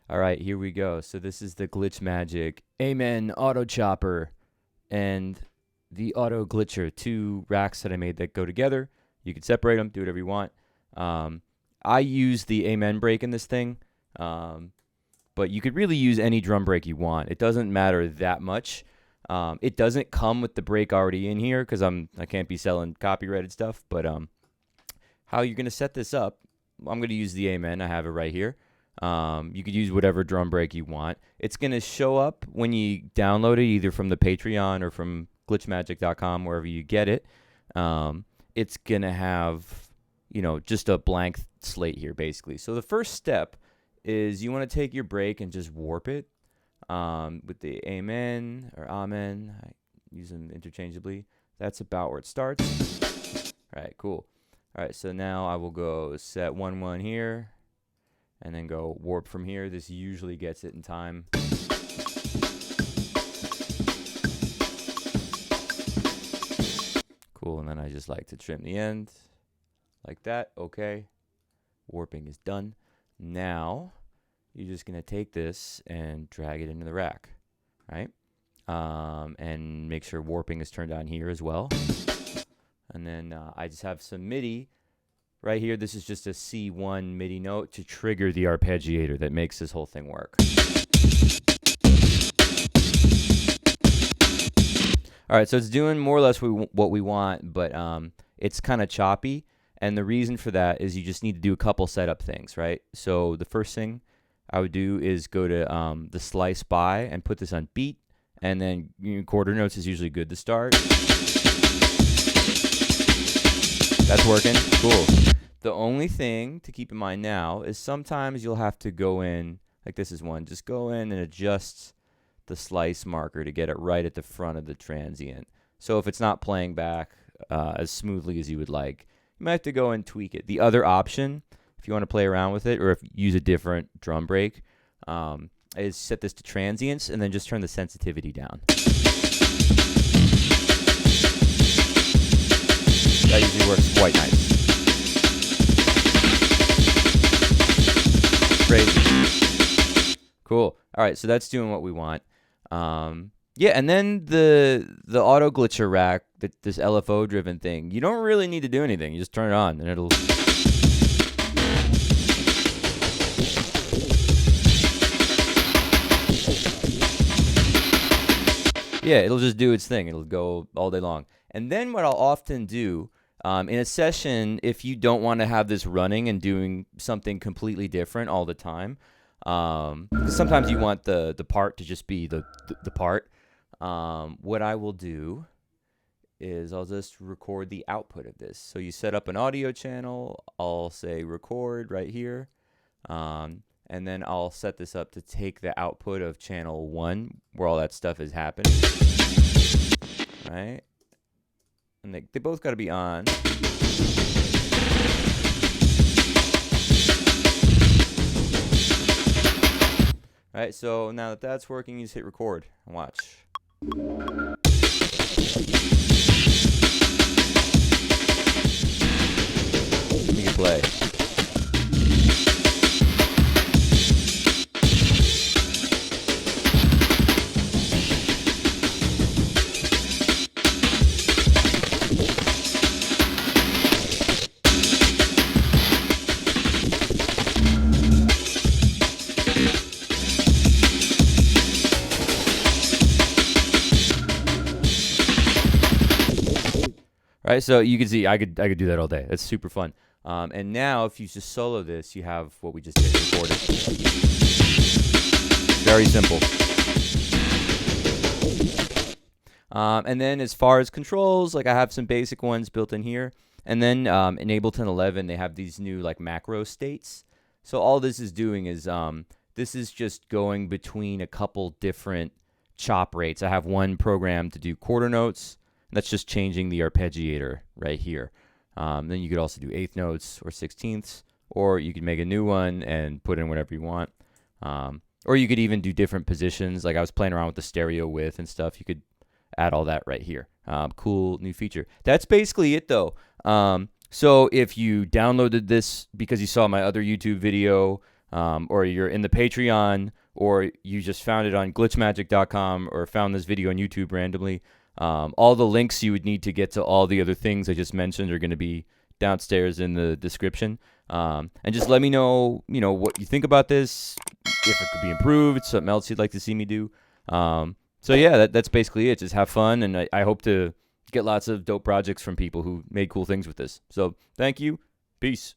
All right, here we go. So this is the Glitch Magic Amen Auto Chopper and the Auto Glitcher, two racks that I made that go together. You can separate them, do whatever you want. I use the Amen break in this thing, but you could really use any drum break you want. It doesn't matter that much. It doesn't come with the break already in here because I can't be selling copyrighted stuff. But how you're gonna set this up? I'm gonna use the Amen. I have it right here. You could use whatever drum break you want. It's going to show up when you download it, either from the Patreon or from glitchmagic.com, wherever you get it. It's going to have, just a blank slate here, basically. So the first step is you want to take your break and just warp it with the Amen or Amen. I use them interchangeably. That's about where it starts. All right, cool. All right, so now I will go set 1-1 here. And then go warp from here. This usually gets it in time. Cool, and then I just like to trim the end like that. Okay, warping is done. Now, you're just gonna take this and drag it into the rack, right? And make sure warping is turned on here as well. And then I just have some MIDI. Right here, this is just a C1 MIDI note to trigger the arpeggiator that makes this whole thing work. All right, so it's doing more or less what we want, but it's kind of choppy. And the reason for that is you just need to do a couple setup things, right? So the first thing I would do is go to the slice by and put this on beat. And then quarter notes is usually good to start. That's working. Cool. The only thing to keep in mind now is sometimes you'll have to go in, like this is one, just go in and adjust the slice marker to get it right at the front of the transient. So if it's not playing back as smoothly as you would like, you might have to go and tweak it. The other option, if you want to play around with it or if you use a different drum break, is set this to transients and then just turn the sensitivity down. That usually works quite nice. Crazy. Cool. All right, so that's doing what we want. Yeah, and then the auto glitcher rack, this LFO driven thing, you don't really need to do anything. You just turn it on and it'll... Yeah, it'll just do its thing. It'll go all day long. And then what I'll often do in a session, if you don't want to have this running and doing something completely different all the time, because sometimes you want the part to just be the part, what I will do is I'll just record the output of this. So you set up an audio channel. I'll say record right here. And then I'll set this up to take the output of channel 1 where all that stuff is happening. Right? And they both got to be on. All right, so now that that's working, you just hit record and watch. You can play. Right, so you can see I could do that all day. That's super fun. And now if you just solo this, you have what we just did, recorded. Very simple. And then as far as controls, like I have some basic ones built in here. And then in Ableton 11, they have these new like macro states. So all this is doing is this is just going between a couple different chop rates. I have one program to do quarter notes. That's just changing the arpeggiator right here. Then you could also do eighth notes or 16ths, or you could make a new one and put in whatever you want. Or you could even do different positions. Like I was playing around with the stereo width and stuff. You could add all that right here. Cool new feature. That's basically it though. So if you downloaded this because you saw my other YouTube video, or you're in the Patreon, or you just found it on glitchmagic.com or found this video on YouTube randomly, all the links you would need to get to all the other things I just mentioned are going to be downstairs in the description. And just let me know, what you think about this, if it could be improved, something else you'd like to see me do. So yeah, that's basically it. Just have fun, and I hope to get lots of dope projects from people who made cool things with this. So thank you. Peace.